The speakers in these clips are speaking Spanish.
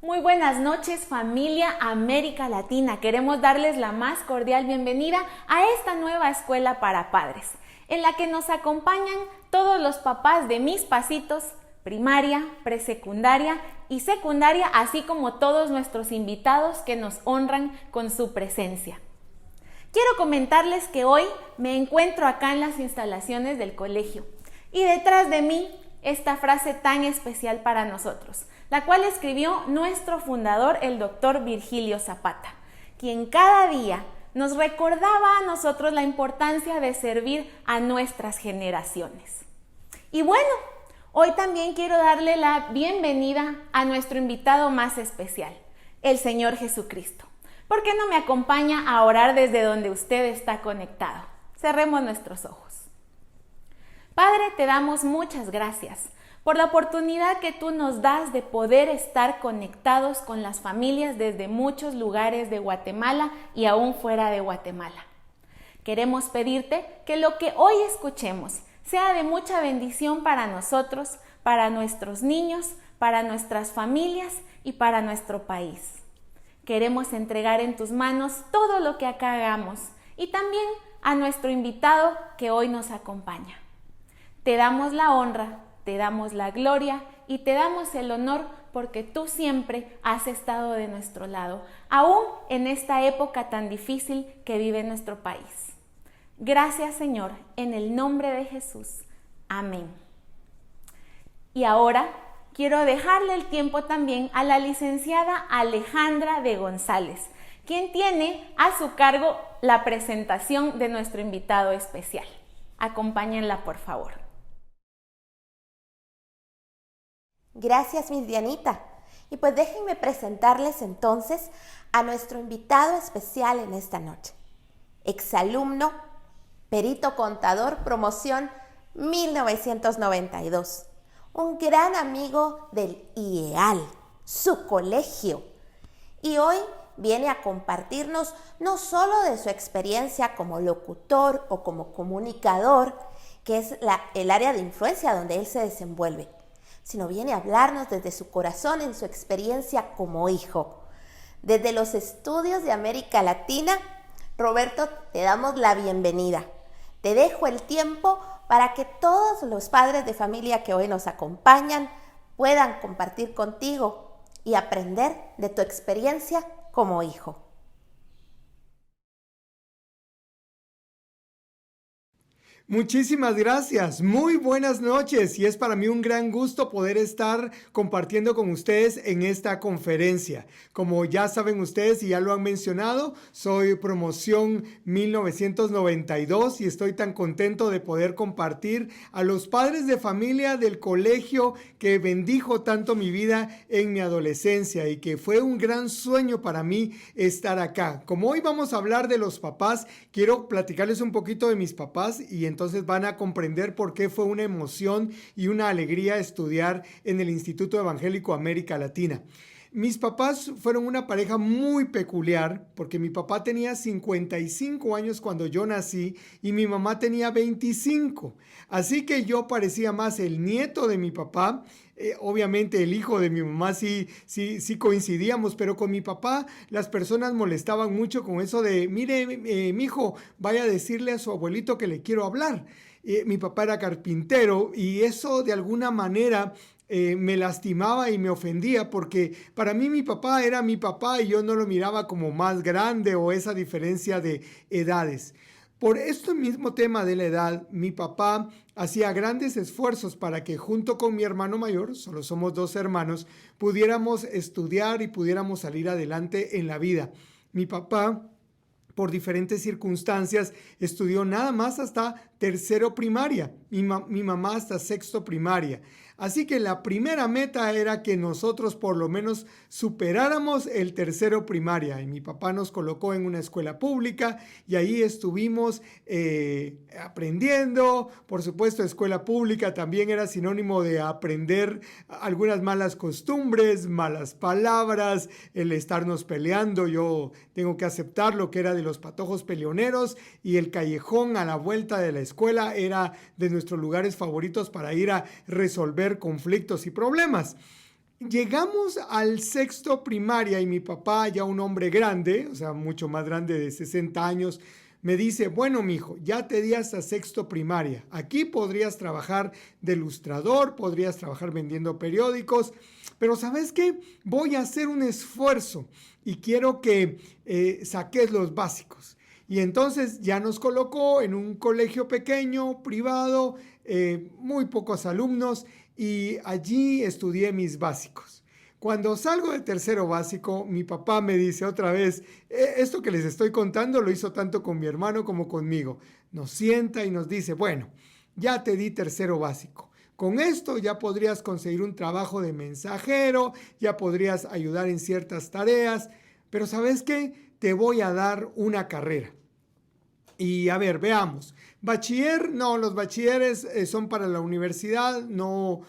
Muy buenas noches, familia América Latina. Queremos darles la más cordial bienvenida a esta nueva escuela para padres, en la que nos acompañan todos los papás de Mis Pasitos, primaria, presecundaria y secundaria, así como todos nuestros invitados que nos honran con su presencia. Quiero comentarles que hoy me encuentro acá en las instalaciones del colegio y detrás de mí esta frase tan especial para nosotros, la cual escribió nuestro fundador, el doctor Virgilio Zapata, quien cada día nos recordaba a nosotros la importancia de servir a nuestras generaciones. Y bueno, hoy también quiero darle la bienvenida a nuestro invitado más especial, el Señor Jesucristo. ¿Por qué no me acompaña a orar desde donde usted está conectado? Cerremos nuestros ojos. Padre, te damos muchas gracias por la oportunidad que tú nos das de poder estar conectados con las familias desde muchos lugares de Guatemala y aún fuera de Guatemala. Queremos pedirte que lo que hoy escuchemos sea de mucha bendición para nosotros, para nuestros niños, para nuestras familias y para nuestro país. Queremos entregar en tus manos todo lo que acá hagamos y también a nuestro invitado que hoy nos acompaña. Te damos la honra, te damos la gloria y te damos el honor porque tú siempre has estado de nuestro lado, aún en esta época tan difícil que vive nuestro país. Gracias, Señor, en el nombre de Jesús. Amén. Y ahora quiero dejarle el tiempo también a la licenciada Alejandra de González, quien tiene a su cargo la presentación de nuestro invitado especial. Acompáñenla, por favor. Gracias, Miss Dianita. Y pues déjenme presentarles entonces a nuestro invitado especial en esta noche. Exalumno, perito contador, promoción 1992. Un gran amigo del IEAL, su colegio. Y hoy viene a compartirnos no solo de su experiencia como locutor o como comunicador, que es el área de influencia donde él se desenvuelve, sino viene a hablarnos desde su corazón en su experiencia como hijo. Desde los estudios de América Latina, Roberto, te damos la bienvenida. Te dejo el tiempo para que todos los padres de familia que hoy nos acompañan puedan compartir contigo y aprender de tu experiencia como hijo. Muchísimas gracias, muy buenas noches y es para mí un gran gusto poder estar compartiendo con ustedes en esta conferencia. Como ya saben ustedes y ya lo han mencionado, soy promoción 1992 y estoy tan contento de poder compartir a los padres de familia del colegio que bendijo tanto mi vida en mi adolescencia y que fue un gran sueño para mí estar acá. Como hoy vamos a hablar de los papás, quiero platicarles un poquito de mis papás y entonces van a comprender por qué fue una emoción y una alegría estudiar en el Instituto Evangélico América Latina. Mis papás fueron una pareja muy peculiar porque mi papá tenía 55 años cuando yo nací y mi mamá tenía 25. Así que yo parecía más el nieto de mi papá. Obviamente el hijo de mi mamá sí coincidíamos, pero con mi papá las personas molestaban mucho con eso de, mire, mijo, vaya a decirle a su abuelito que le quiero hablar. Mi papá era carpintero y eso de alguna manera me lastimaba y me ofendía porque para mí mi papá era mi papá y yo no lo miraba como más grande o esa diferencia de edades. Por este mismo tema de la edad, mi papá hacía grandes esfuerzos para que junto con mi hermano mayor, solo somos 2 hermanos, pudiéramos estudiar y pudiéramos salir adelante en la vida. Mi papá, por diferentes circunstancias, estudió nada más hasta tercero primaria, mi mamá hasta sexto primaria. Así que la primera meta era que nosotros por lo menos superáramos el tercero primaria. Y mi papá nos colocó en una escuela pública y ahí estuvimos aprendiendo. Por supuesto, escuela pública también era sinónimo de aprender algunas malas costumbres, malas palabras, el estarnos peleando. Yo tengo que aceptar lo que era de los patojos peleoneros y el callejón a la vuelta de la escuela era de nuestros lugares favoritos para ir a resolver conflictos y problemas. llegamos al sexto primaria y mi papá, ya un hombre grande, o sea, mucho más grande de 60 años, me dice, bueno, mijo, ya te di hasta sexto primaria. Aquí podrías trabajar de ilustrador, podrías trabajar vendiendo periódicos, pero ¿sabes qué? Voy a hacer un esfuerzo y quiero que saques los básicos. Y entonces ya nos colocó en un colegio pequeño, privado, muy pocos alumnos, y allí estudié mis básicos. Cuando salgo de tercero básico, mi papá me dice otra vez, esto que les estoy contando lo hizo tanto con mi hermano como conmigo. Nos sienta y nos dice, bueno, ya te di tercero básico. Con esto ya podrías conseguir un trabajo de mensajero, ya podrías ayudar en ciertas tareas, pero ¿sabes qué? Te voy a dar una carrera. Y a ver, veamos. Bachiller, no, los bachilleres son para la universidad, no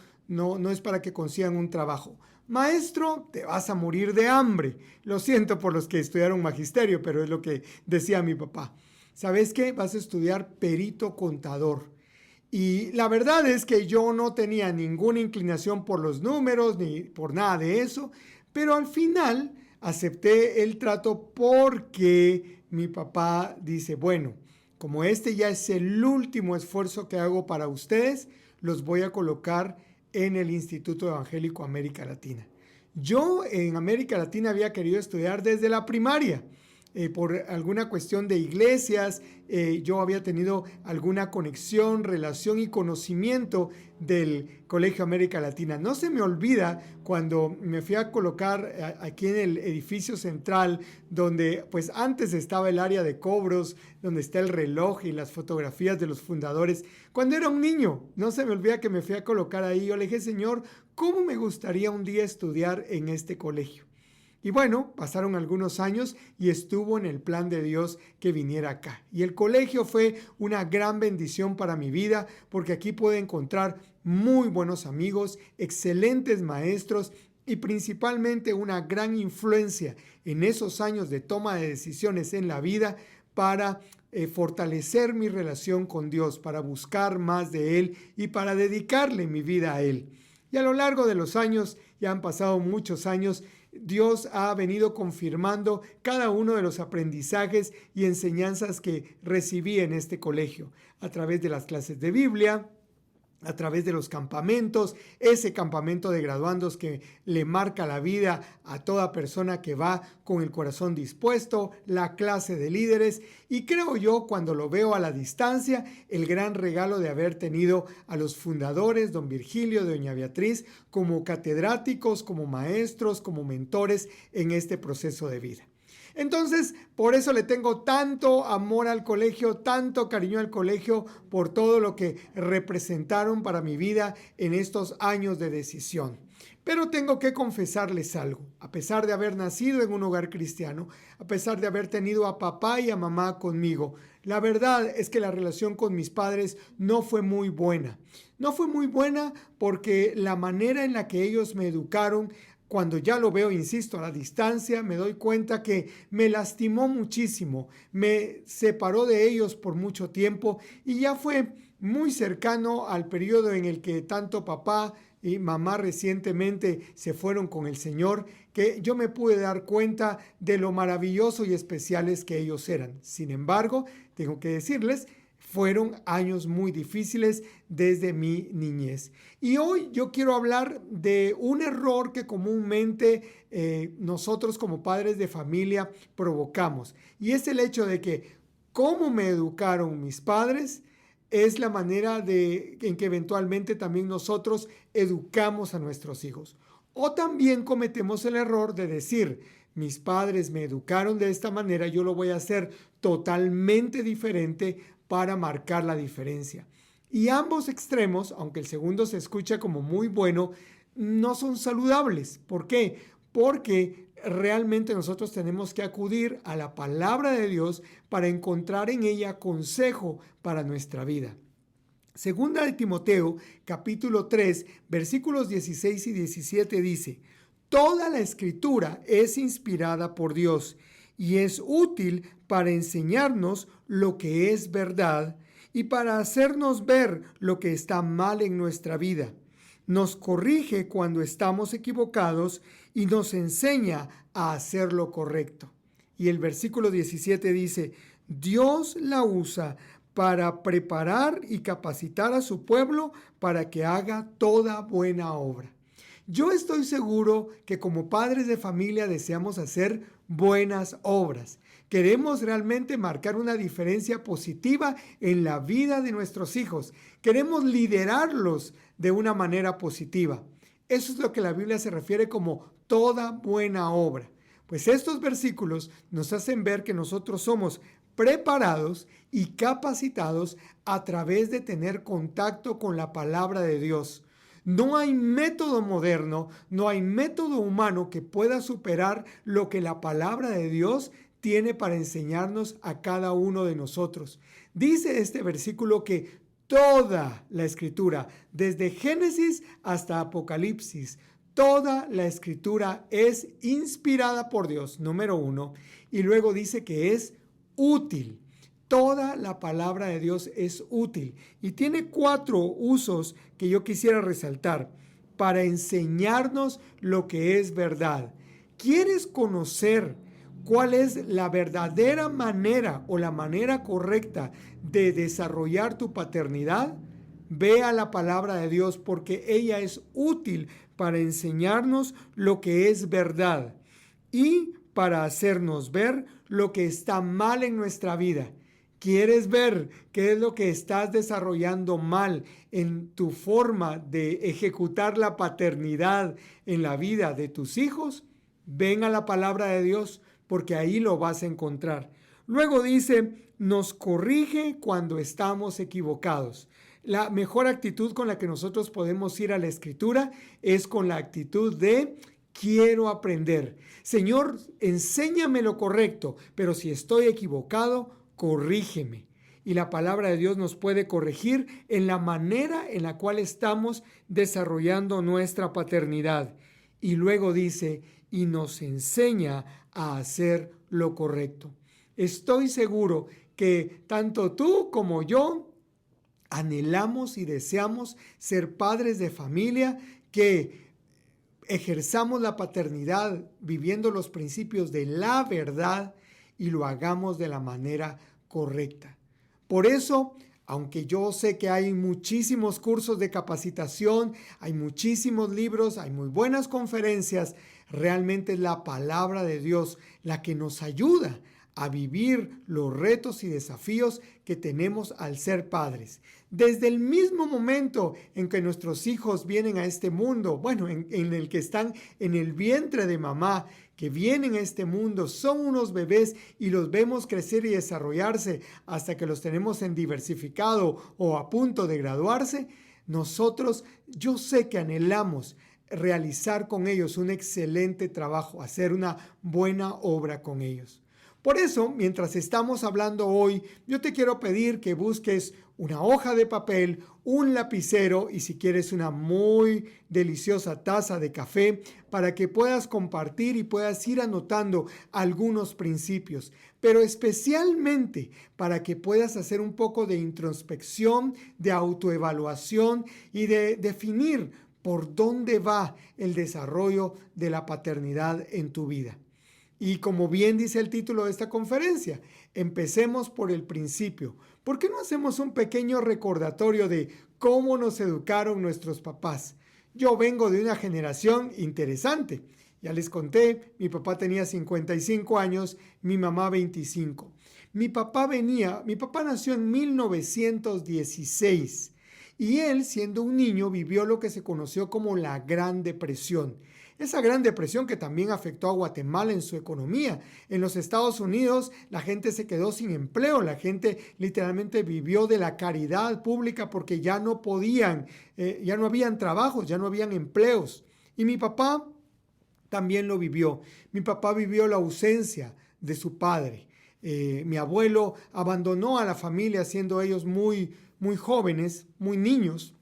es para que consigan un trabajo. Maestro, te vas a morir de hambre. Lo siento por los que estudiaron magisterio, pero es lo que decía mi papá. ¿Sabes qué? Vas a estudiar perito contador. Y la verdad es que yo no tenía ninguna inclinación por los números ni por nada de eso, pero al final acepté el trato porque mi papá dice, bueno, como este ya es el último esfuerzo que hago para ustedes, los voy a colocar en el Instituto Evangélico América Latina. Yo en América Latina había querido estudiar desde la primaria. Por alguna cuestión de iglesias, yo había tenido alguna conexión, relación y conocimiento del Colegio América Latina. No se me olvida cuando me fui a colocar aquí en el edificio central, donde pues antes estaba el área de cobros, donde está el reloj y las fotografías de los fundadores. Cuando era un niño, no se me olvida que me fui a colocar ahí. Yo le dije, Señor, ¿cómo me gustaría un día estudiar en este colegio? Y bueno, pasaron algunos años y estuvo en el plan de Dios que viniera acá. Y el colegio fue una gran bendición para mi vida porque aquí pude encontrar muy buenos amigos, excelentes maestros y principalmente una gran influencia en esos años de toma de decisiones en la vida para fortalecer mi relación con Dios, para buscar más de Él y para dedicarle mi vida a Él. Y a lo largo de los años, ya han pasado muchos años, Dios ha venido confirmando cada uno de los aprendizajes y enseñanzas que recibí en este colegio, a través de las clases de Biblia, a través de los campamentos, ese campamento de graduandos que le marca la vida a toda persona que va con el corazón dispuesto, la clase de líderes y creo yo cuando lo veo a la distancia, el gran regalo de haber tenido a los fundadores, don Virgilio, doña Beatriz, como catedráticos, como maestros, como mentores en este proceso de vida. Entonces, por eso le tengo tanto amor al colegio, tanto cariño al colegio, por todo lo que representaron para mi vida en estos años de decisión. Pero tengo que confesarles algo. A pesar de haber nacido en un hogar cristiano, a pesar de haber tenido a papá y a mamá conmigo, la verdad es que la relación con mis padres no fue muy buena. No fue muy buena porque la manera en la que ellos me educaron, cuando ya lo veo, insisto, a la distancia, me doy cuenta que me lastimó muchísimo, me separó de ellos por mucho tiempo y ya fue muy cercano al periodo en el que tanto papá y mamá recientemente se fueron con el Señor, que yo me pude dar cuenta de lo maravilloso y especiales que ellos eran. Sin embargo, tengo que decirles, fueron años muy difíciles desde mi niñez. Y hoy yo quiero hablar de un error que comúnmente nosotros como padres de familia provocamos. Y es el hecho de que cómo me educaron mis padres es la manera en que eventualmente también nosotros educamos a nuestros hijos. O también cometemos el error de decir, mis padres me educaron de esta manera, yo lo voy a hacer totalmente diferente para marcar la diferencia. Y ambos extremos, aunque el segundo se escucha como muy bueno, no son saludables. ¿Por qué? Porque realmente nosotros tenemos que acudir a la palabra de Dios para encontrar en ella consejo para nuestra vida. Segunda de Timoteo, capítulo 3, versículos 16 y 17 dice, toda la escritura es inspirada por Dios y es útil para enseñarnos lo que es verdad y para hacernos ver lo que está mal en nuestra vida. nos corrige cuando estamos equivocados y nos enseña a hacer lo correcto. Y el versículo 17 dice, Dios la usa para preparar y capacitar a su pueblo para que haga toda buena obra. Yo estoy seguro que como padres de familia deseamos hacer buenas obras. Queremos realmente marcar una diferencia positiva en la vida de nuestros hijos. Queremos liderarlos de una manera positiva. Eso es lo que la Biblia se refiere como toda buena obra. Pues estos versículos nos hacen ver que nosotros somos preparados y capacitados a través de tener contacto con la palabra de Dios. No hay método moderno, no hay método humano que pueda superar lo que la palabra de Dios tiene para enseñarnos a cada uno de nosotros. Dice este versículo que toda la Escritura, desde Génesis hasta Apocalipsis, toda la Escritura es inspirada por Dios, número 1, y luego dice que es útil. Toda la palabra de Dios es útil y tiene 4 usos que yo quisiera resaltar para enseñarnos lo que es verdad. ¿Quieres conocer cuál es la verdadera manera o la manera correcta de desarrollar tu paternidad? Ve a la palabra de Dios porque ella es útil para enseñarnos lo que es verdad y para hacernos ver lo que está mal en nuestra vida. ¿Quieres ver qué es lo que estás desarrollando mal en tu forma de ejecutar la paternidad en la vida de tus hijos? Ven a la palabra de Dios porque ahí lo vas a encontrar. Luego dice, nos corrige cuando estamos equivocados. La mejor actitud con la que nosotros podemos ir a la Escritura es con la actitud de quiero aprender. Señor, enséñame lo correcto, pero si estoy equivocado, corrígeme. Y la palabra de Dios nos puede corregir en la manera en la cual estamos desarrollando nuestra paternidad. Y luego dice, y nos enseña a hacer lo correcto. Estoy seguro que tanto tú como yo anhelamos y deseamos ser padres de familia que ejerzamos la paternidad viviendo los principios de la verdad y lo hagamos de la manera correcta. Por eso, aunque yo sé que hay muchísimos cursos de capacitación, hay muchísimos libros, hay muy buenas conferencias, realmente es la palabra de Dios la que nos ayuda a vivir los retos y desafíos que tenemos al ser padres. Desde el mismo momento en que nuestros hijos vienen a este mundo, en el que están en el vientre de mamá, que vienen a este mundo, son unos bebés y los vemos crecer y desarrollarse hasta que los tenemos en diversificado o a punto de graduarse, nosotros, yo sé que anhelamos realizar con ellos un excelente trabajo, hacer una buena obra con ellos. Por eso, mientras estamos hablando hoy, yo te quiero pedir que busques una hoja de papel, un lapicero y si quieres una muy deliciosa taza de café para que puedas compartir y puedas ir anotando algunos principios, pero especialmente para que puedas hacer un poco de introspección, de autoevaluación y de definir por dónde va el desarrollo de la paternidad en tu vida. Y como bien dice el título de esta conferencia, empecemos por el principio. ¿Por qué no hacemos un pequeño recordatorio de cómo nos educaron nuestros papás? Yo vengo de una generación interesante. Ya les conté, mi papá tenía 55 años, mi mamá 25. Mi papá nació en 1916 y él, siendo un niño, vivió lo que se conoció como la Gran Depresión. Esa Gran Depresión que también afectó a Guatemala en su economía. En los Estados Unidos la gente se quedó sin empleo, la gente literalmente vivió de la caridad pública porque ya no podían, ya no habían trabajos, ya no habían empleos. Y mi papá también lo vivió. Mi papá vivió la ausencia de su padre. Mi abuelo abandonó a la familia siendo ellos muy jóvenes, muy niños.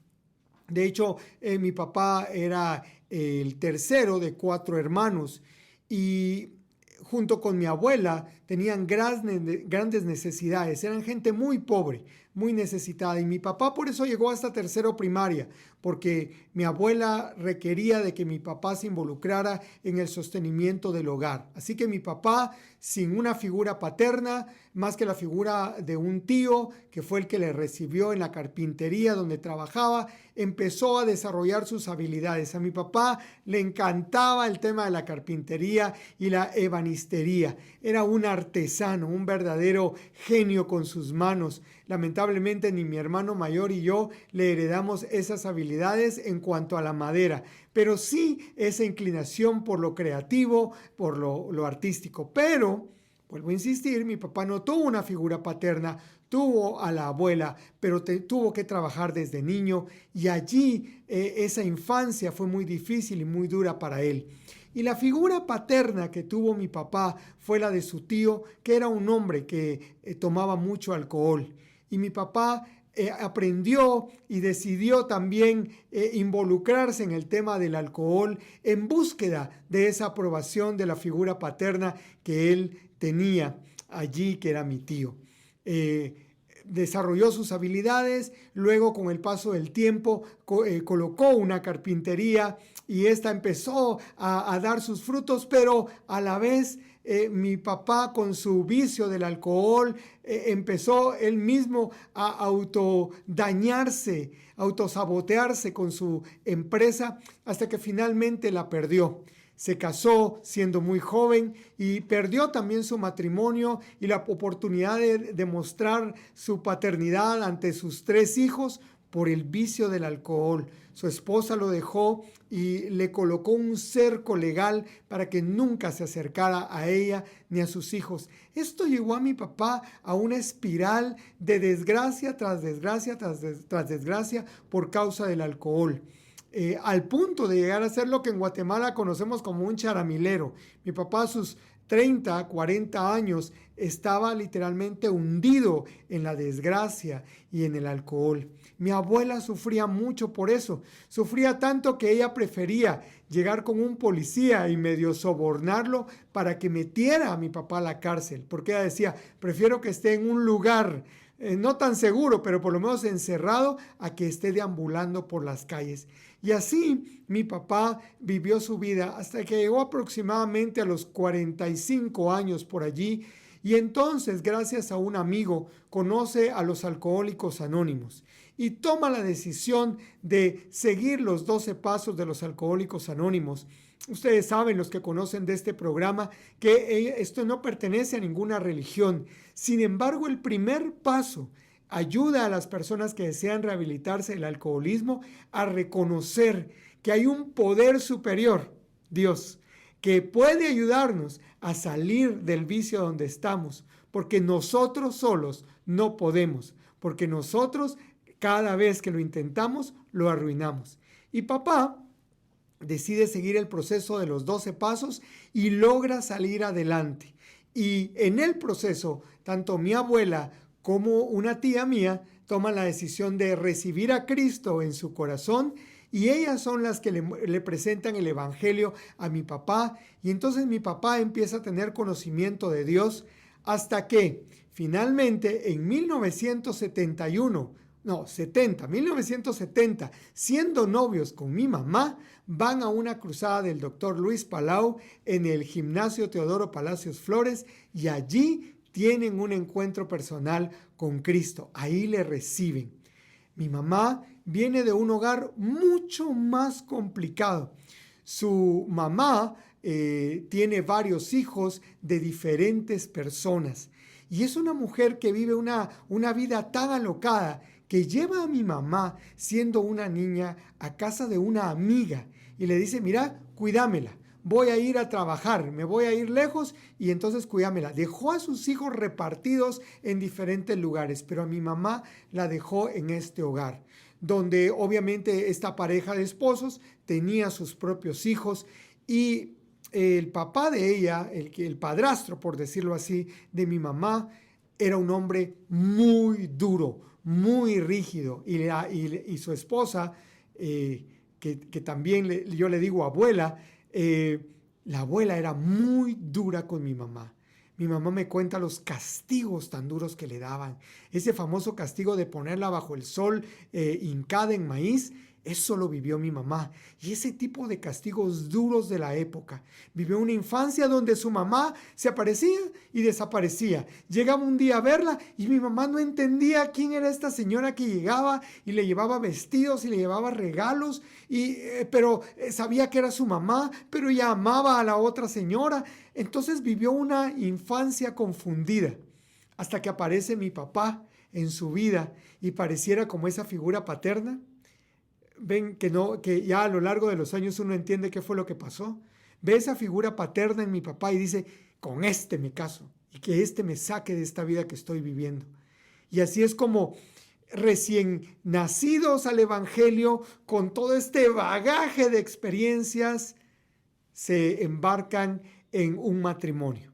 De hecho, mi papá era el tercero de 4 hermanos y junto con mi abuela tenían grandes necesidades. Eran gente muy pobre, muy necesitada. Y mi papá por eso llegó hasta tercero primaria, porque mi abuela requería de que mi papá se involucrara en el sostenimiento del hogar. Así que mi papá, sin una figura paterna, más que la figura de un tío, que fue el que le recibió en la carpintería donde trabajaba, empezó a desarrollar sus habilidades. A mi papá le encantaba el tema de la carpintería y la ebanistería. Era un artesano, un verdadero genio con sus manos. Lamentablemente ni mi hermano mayor y yo le heredamos esas habilidades en cuanto a la madera, pero sí esa inclinación por lo creativo, por lo artístico. Pero, vuelvo a insistir, mi papá no tuvo una figura paterna, tuvo a la abuela, pero tuvo que trabajar desde niño y allí esa infancia fue muy difícil y muy dura para él. Y la figura paterna que tuvo mi papá fue la de su tío, que era un hombre que tomaba mucho alcohol. Y mi papá aprendió y decidió también involucrarse en el tema del alcohol en búsqueda de esa aprobación de la figura paterna que él tenía allí, que era mi tío. Desarrolló sus habilidades, luego con el paso del tiempo colocó una carpintería y esta empezó a dar sus frutos, pero a la vez mi papá con su vicio del alcohol empezó él mismo a autodañarse, autosabotearse con su empresa hasta que finalmente la perdió. Se casó siendo muy joven y perdió también su matrimonio y la oportunidad de demostrar su paternidad ante sus 3 hijos por el vicio del alcohol. Su esposa lo dejó y le colocó un cerco legal para que nunca se acercara a ella ni a sus hijos. Esto llevó a mi papá a una espiral de desgracia tras desgracia tras desgracia por causa del alcohol. Al punto de llegar a ser lo que en Guatemala conocemos como un charamilero. Mi papá a sus 30, 40 años estaba literalmente hundido en la desgracia y en el alcohol. Mi abuela sufría mucho por eso. Sufría tanto que ella prefería llegar con un policía y medio sobornarlo para que metiera a mi papá a la cárcel. Porque ella decía, prefiero que esté en un lugar no tan seguro, pero por lo menos encerrado, a que esté deambulando por las calles. Y así mi papá vivió su vida hasta que llegó aproximadamente a los 45 años por allí. Y entonces, gracias a un amigo, conoce a los Alcohólicos Anónimos y toma la decisión de seguir los 12 pasos de los Alcohólicos Anónimos. Ustedes saben, los que conocen de este programa, que esto no pertenece a ninguna religión. Sin embargo, el primer paso ayuda a las personas que desean rehabilitarse del alcoholismo a reconocer que hay un poder superior, Dios, que puede ayudarnos a salir del vicio donde estamos, porque nosotros solos no podemos, porque nosotros cada vez que lo intentamos lo arruinamos. Y papá decide seguir el proceso de los 12 pasos y logra salir adelante. Y en el proceso, tanto mi abuela como una tía mía toman la decisión de recibir a Cristo en su corazón y ellas son las que le presentan el evangelio a mi papá. Y entonces mi papá empieza a tener conocimiento de Dios hasta que finalmente en 1970, siendo novios con mi mamá, van a una cruzada del doctor Luis Palau en el gimnasio Teodoro Palacios Flores y allí tienen un encuentro personal con Cristo. Ahí le reciben. Mi mamá viene de un hogar mucho más complicado. Su mamá tiene varios hijos de diferentes personas y es una mujer que vive una vida tan alocada que lleva a mi mamá, siendo una niña, a casa de una amiga y le dice, mira, cuídamela, voy a ir a trabajar, me voy a ir lejos y entonces cuídamela. Dejó a sus hijos repartidos en diferentes lugares, pero a mi mamá la dejó en este hogar, donde obviamente esta pareja de esposos tenía sus propios hijos y el papá de ella, el padrastro, por decirlo así, de mi mamá, era un hombre muy duro, muy rígido y su esposa, que también yo le digo abuela, la abuela era muy dura con mi mamá. Mi mamá me cuenta los castigos tan duros que le daban. Ese famoso castigo de ponerla bajo el sol hincada en maíz Eso lo vivió mi mamá y ese tipo de castigos duros de la época. Vivió una infancia donde su mamá se aparecía y desaparecía. Llegaba un día a verla y mi mamá no entendía quién era esta señora que llegaba y le llevaba vestidos y le llevaba regalos, pero sabía que era su mamá, pero ella amaba a la otra señora. Entonces vivió una infancia confundida hasta que aparece mi papá en su vida y pareciera como esa figura paterna. Ven que no, que ya a lo largo de los años uno entiende qué fue lo que pasó. Ve esa figura paterna en mi papá y dice, con este me caso y que este me saque de esta vida que estoy viviendo. Y así es como recién nacidos al evangelio, con todo este bagaje de experiencias, se embarcan en un matrimonio.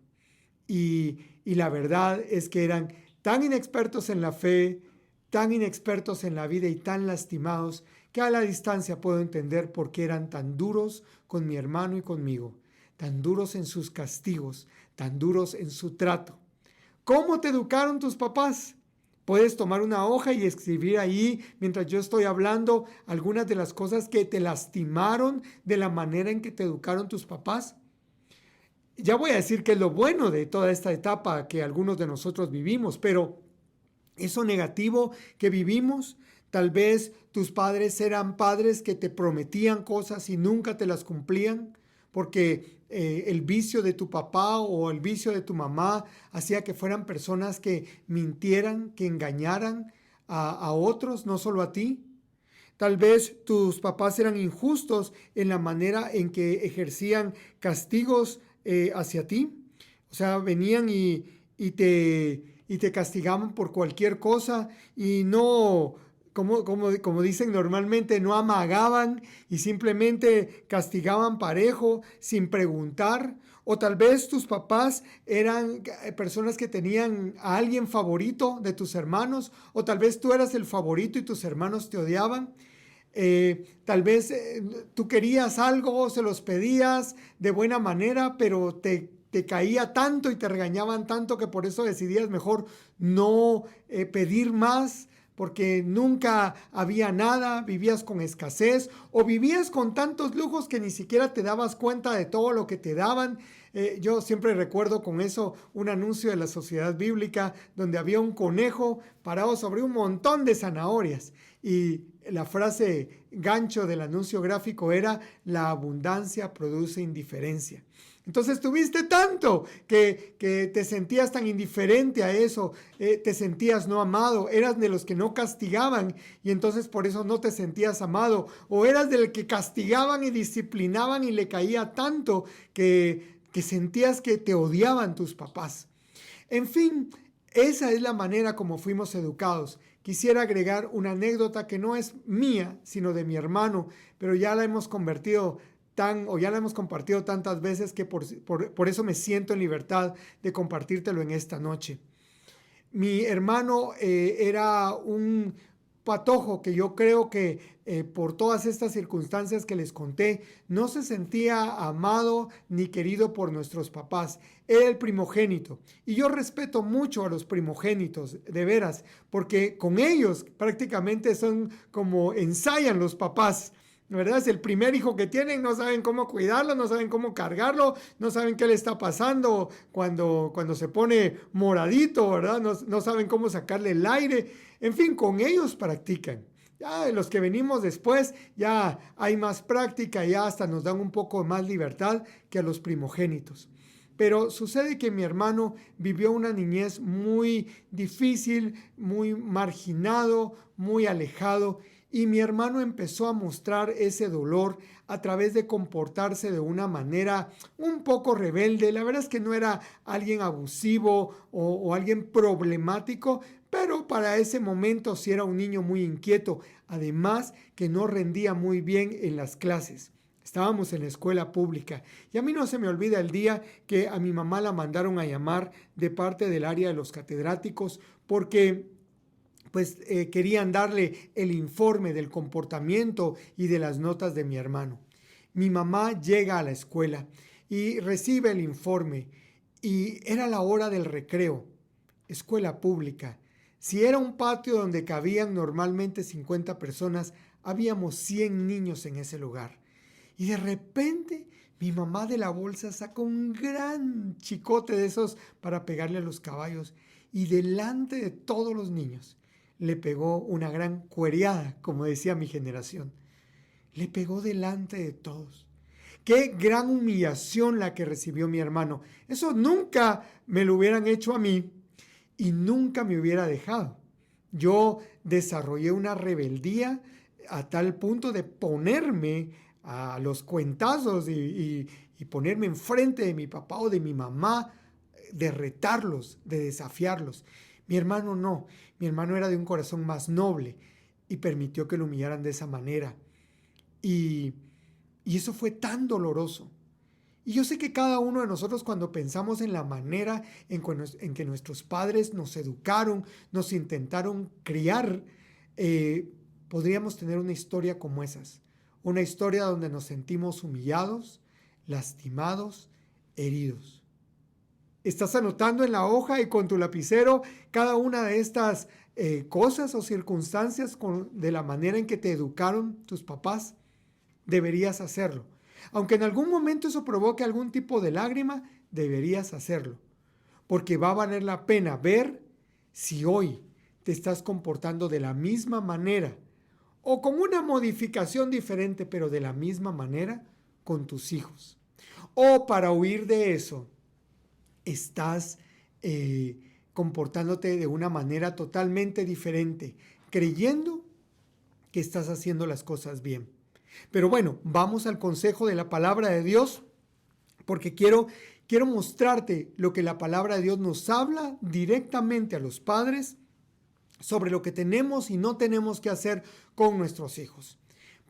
Y la verdad es que eran tan inexpertos en la fe, tan inexpertos en la vida y tan lastimados que a la distancia puedo entender por qué eran tan duros con mi hermano y conmigo, tan duros en sus castigos, tan duros en su trato. ¿Cómo te educaron tus papás? Puedes tomar una hoja y escribir ahí, mientras yo estoy hablando, algunas de las cosas que te lastimaron de la manera en que te educaron tus papás. Ya voy a decir que es lo bueno de toda esta etapa que algunos de nosotros vivimos, pero eso negativo que vivimos, tal vez tus padres eran padres que te prometían cosas y nunca te las cumplían, porque el vicio de tu papá o el vicio de tu mamá hacía que fueran personas que mintieran, que engañaran a otros, no solo a ti. Tal vez tus papás eran injustos en la manera en que ejercían castigos hacia ti. O sea, venían y te castigaban por cualquier cosa y no, como dicen normalmente, no amagaban y simplemente castigaban parejo sin preguntar. O tal vez tus papás eran personas que tenían a alguien favorito de tus hermanos, o tal vez tú eras el favorito y tus hermanos te odiaban. Tal vez tú querías algo, se los pedías de buena manera, pero te caía tanto y te regañaban tanto que por eso decidías mejor no pedir más, porque nunca había nada, vivías con escasez o vivías con tantos lujos que ni siquiera te dabas cuenta de todo lo que te daban. Yo siempre recuerdo con eso un anuncio de la Sociedad Bíblica donde había un conejo parado sobre un montón de zanahorias y la frase gancho del anuncio gráfico era: la abundancia produce indiferencia. Entonces tuviste tanto que te sentías tan indiferente a eso, te sentías no amado, eras de los que no castigaban y entonces por eso no te sentías amado, o eras del que castigaban y disciplinaban y le caía tanto que sentías que te odiaban tus papás. En fin, esa es la manera como fuimos educados. Quisiera agregar una anécdota que no es mía, sino de mi hermano, pero ya la hemos compartido tantas veces que por eso me siento en libertad de compartírtelo en esta noche. Mi hermano era un patojo que yo creo que por todas estas circunstancias que les conté, no se sentía amado ni querido por nuestros papás. Era el primogénito. Y yo respeto mucho a los primogénitos, de veras, porque con ellos prácticamente son como ensayan los papás. ¿Verdad? Es el primer hijo que tienen, no saben cómo cuidarlo, no saben cómo cargarlo, no saben qué le está pasando cuando se pone moradito, ¿verdad? No saben cómo sacarle el aire. En fin, con ellos practican. Ya los que venimos después, ya hay más práctica, ya hasta nos dan un poco más libertad que a los primogénitos. Pero sucede que mi hermano vivió una niñez muy difícil, muy marginado, muy alejado. Y mi hermano empezó a mostrar ese dolor a través de comportarse de una manera un poco rebelde. La verdad es que no era alguien abusivo o alguien problemático, pero para ese momento sí era un niño muy inquieto. Además que no rendía muy bien en las clases. Estábamos en la escuela pública y a mí no se me olvida el día que a mi mamá la mandaron a llamar de parte del área de los catedráticos porque querían darle el informe del comportamiento y de las notas de mi hermano. Mi mamá llega a la escuela y recibe el informe y era la hora del recreo. Escuela pública. Si era un patio donde cabían normalmente 50 personas, Habíamos 100 niños en ese lugar. Y de repente mi mamá de la bolsa sacó un gran chicote de esos para pegarle a los caballos. Y delante de todos los niños le pegó una gran cuereada, como decía mi generación. Le pegó delante de todos. Qué gran humillación la que recibió mi hermano. Eso nunca me lo hubieran hecho a mí y nunca me hubiera dejado. Yo desarrollé una rebeldía a tal punto de ponerme a los cuentazos y ponerme enfrente de mi papá o de mi mamá, de retarlos, de desafiarlos. Mi hermano no, mi hermano era de un corazón más noble y permitió que lo humillaran de esa manera. Y eso fue tan doloroso. Y yo sé que cada uno de nosotros, cuando pensamos en la manera en que nuestros padres nos educaron, nos intentaron criar, podríamos tener una historia como esas. Una historia donde nos sentimos humillados, lastimados, heridos. Estás anotando en la hoja y con tu lapicero cada una de estas cosas o circunstancias de la manera en que te educaron tus papás. Deberías hacerlo. Aunque en algún momento eso provoque algún tipo de lágrima, deberías hacerlo. Porque va a valer la pena ver si hoy te estás comportando de la misma manera o con una modificación diferente, pero de la misma manera con tus hijos. O para huir de eso, estás comportándote de una manera totalmente diferente, creyendo que estás haciendo las cosas bien. Pero bueno, vamos al consejo de la palabra de Dios, porque quiero mostrarte lo que la palabra de Dios nos habla directamente a los padres sobre lo que tenemos y no tenemos que hacer con nuestros hijos.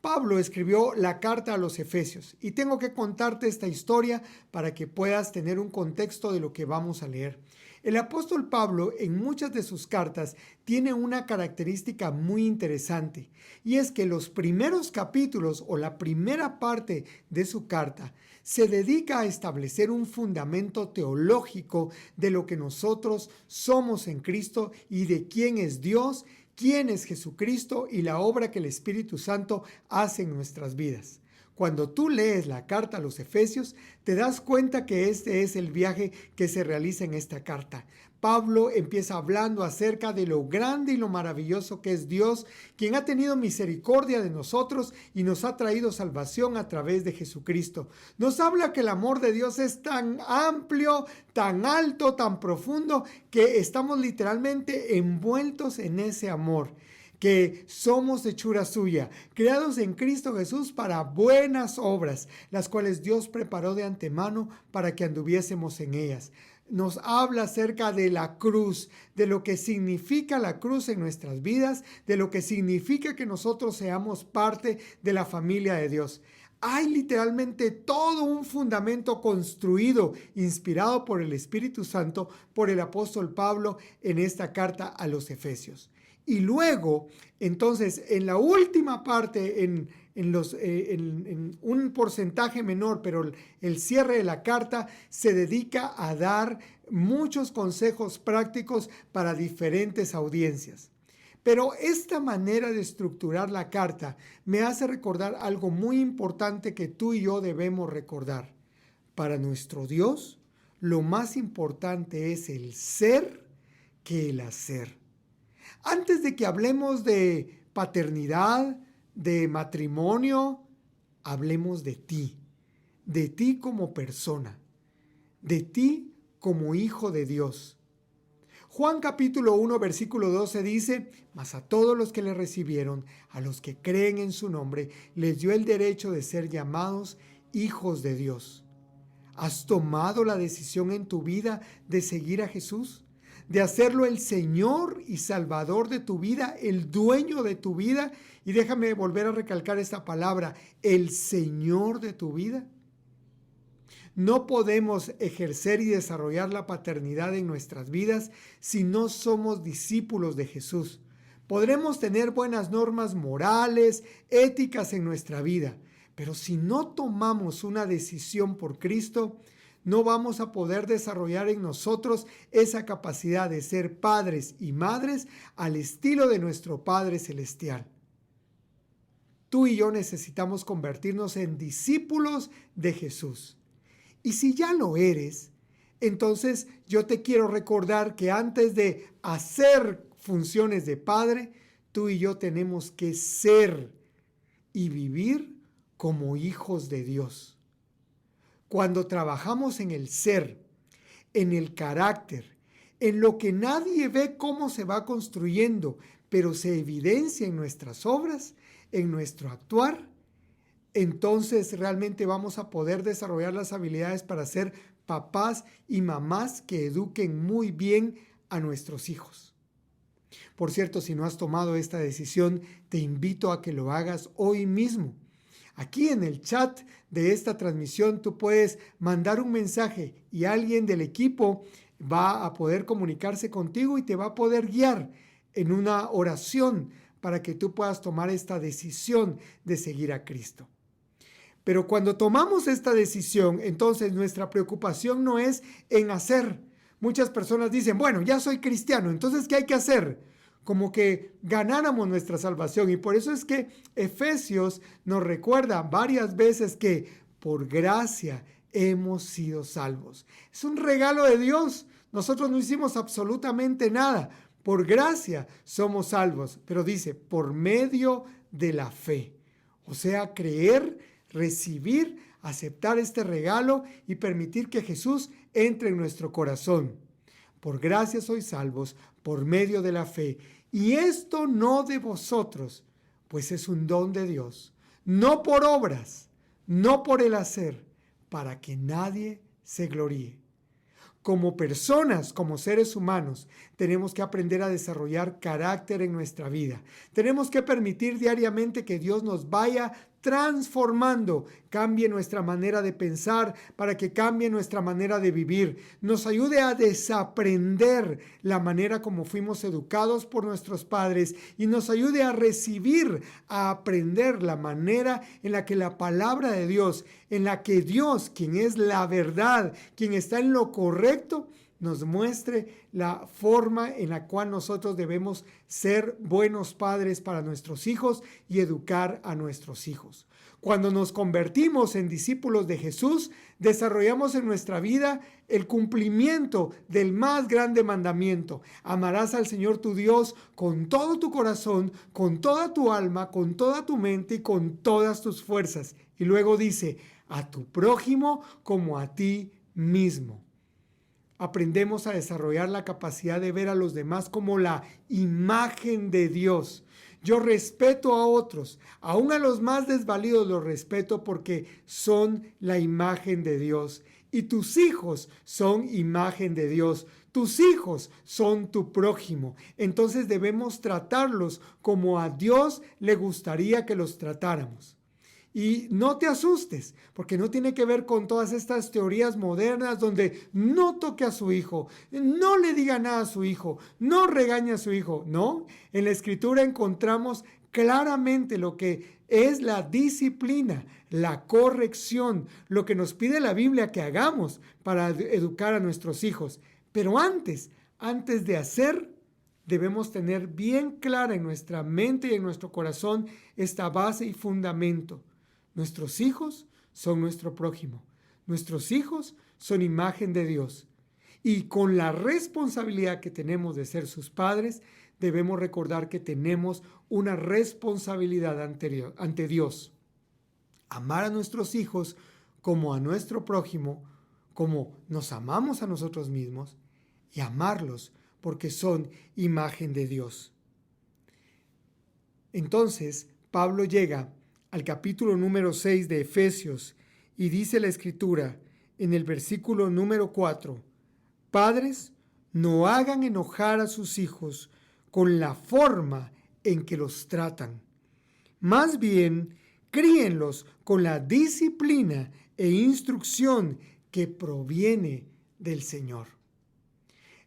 Pablo escribió la carta a los Efesios y tengo que contarte esta historia para que puedas tener un contexto de lo que vamos a leer. El apóstol Pablo en muchas de sus cartas tiene una característica muy interesante y es que los primeros capítulos o la primera parte de su carta se dedica a establecer un fundamento teológico de lo que nosotros somos en Cristo y de quién es Dios, quién es Jesucristo y la obra que el Espíritu Santo hace en nuestras vidas. Cuando tú lees la carta a los Efesios, te das cuenta que este es el viaje que se realiza en esta carta. Pablo empieza hablando acerca de lo grande y lo maravilloso que es Dios, quien ha tenido misericordia de nosotros y nos ha traído salvación a través de Jesucristo. Nos habla que el amor de Dios es tan amplio, tan alto, tan profundo, que estamos literalmente envueltos en ese amor. Que somos hechura suya, creados en Cristo Jesús para buenas obras, las cuales Dios preparó de antemano para que anduviésemos en ellas. Nos habla acerca de la cruz, de lo que significa la cruz en nuestras vidas, de lo que significa que nosotros seamos parte de la familia de Dios. Hay literalmente todo un fundamento construido, inspirado por el Espíritu Santo, por el apóstol Pablo en esta carta a los Efesios. Y luego, entonces, en la última parte, en un porcentaje menor, pero el cierre de la carta se dedica a dar muchos consejos prácticos para diferentes audiencias. Pero esta manera de estructurar la carta me hace recordar algo muy importante que tú y yo debemos recordar. Para nuestro Dios, lo más importante es el ser que el hacer. Antes de que hablemos de paternidad, de matrimonio, hablemos de ti como persona, de ti como hijo de Dios. Juan capítulo 1 versículo 12 dice: mas a todos los que le recibieron, a los que creen en su nombre, les dio el derecho de ser llamados hijos de Dios. ¿Has tomado la decisión en tu vida de seguir a Jesús? De hacerlo el Señor y Salvador de tu vida, el dueño de tu vida. Y déjame volver a recalcar esta palabra, el Señor de tu vida. No podemos ejercer y desarrollar la paternidad en nuestras vidas si no somos discípulos de Jesús. Podremos tener buenas normas morales, éticas en nuestra vida, pero si no tomamos una decisión por Cristo, no vamos a poder desarrollar en nosotros esa capacidad de ser padres y madres al estilo de nuestro Padre Celestial. tú y yo necesitamos convertirnos en discípulos de Jesús. Y si ya lo eres, entonces yo te quiero recordar que antes de hacer funciones de padre, tú y yo tenemos que ser y vivir como hijos de Dios. Cuando trabajamos en el ser, en el carácter, en lo que nadie ve cómo se va construyendo, pero se evidencia en nuestras obras, en nuestro actuar, entonces realmente vamos a poder desarrollar las habilidades para ser papás y mamás que eduquen muy bien a nuestros hijos. Por cierto, si no has tomado esta decisión, te invito a que lo hagas hoy mismo. Aquí en el chat de esta transmisión tú puedes mandar un mensaje y alguien del equipo va a poder comunicarse contigo y te va a poder guiar en una oración para que tú puedas tomar esta decisión de seguir a Cristo. Pero cuando tomamos esta decisión, entonces nuestra preocupación no es en hacer. Muchas personas dicen, bueno, ya soy cristiano, entonces ¿qué hay que hacer? Como que ganáramos nuestra salvación. Y por eso es que Efesios nos recuerda varias veces que por gracia hemos sido salvos. Es un regalo de Dios. Nosotros no hicimos absolutamente nada. Por gracia somos salvos. Pero dice, por medio de la fe. O sea, creer, recibir, aceptar este regalo y permitir que Jesús entre en nuestro corazón. Por gracia sois salvos, por medio de la fe. Y esto no de vosotros, pues es un don de Dios, no por obras, no por el hacer, para que nadie se gloríe. Como personas, como seres humanos, tenemos que aprender a desarrollar carácter en nuestra vida. Tenemos que permitir diariamente que Dios nos vaya transformando, cambie nuestra manera de pensar para que cambie nuestra manera de vivir, nos ayude a desaprender la manera como fuimos educados por nuestros padres y nos ayude a recibir, a aprender la manera en la que la palabra de Dios, en la que Dios, quien es la verdad, quien está en lo correcto, nos muestre la forma en la cual nosotros debemos ser buenos padres para nuestros hijos y educar a nuestros hijos. Cuando nos convertimos en discípulos de Jesús, desarrollamos en nuestra vida el cumplimiento del más grande mandamiento. Amarás al Señor tu Dios con todo tu corazón, con toda tu alma, con toda tu mente y con todas tus fuerzas. Y luego dice, a tu prójimo como a ti mismo. Aprendemos a desarrollar la capacidad de ver a los demás como la imagen de Dios. Yo respeto a otros, aún a los más desvalidos los respeto porque son la imagen de Dios. Y tus hijos son imagen de Dios. Tus hijos son tu prójimo. Entonces debemos tratarlos como a Dios le gustaría que los tratáramos. Y no te asustes, porque no tiene que ver con todas estas teorías modernas donde no toque a su hijo, no le diga nada a su hijo, no regañe a su hijo. No, en la Escritura encontramos claramente lo que es la disciplina, la corrección, lo que nos pide la Biblia que hagamos para educar a nuestros hijos. Pero antes de hacer, debemos tener bien clara en nuestra mente y en nuestro corazón esta base y fundamento. Nuestros hijos son nuestro prójimo. Nuestros hijos son imagen de Dios. Y con la responsabilidad que tenemos de ser sus padres, debemos recordar que tenemos una responsabilidad ante Dios. Amar a nuestros hijos como a nuestro prójimo, como nos amamos a nosotros mismos, y amarlos porque son imagen de Dios. Entonces, Pablo llega al capítulo número 6 de Efesios y dice la Escritura en el versículo número 4, Padres, no hagan enojar a sus hijos con la forma en que los tratan. Más bien, críenlos con la disciplina e instrucción que proviene del Señor.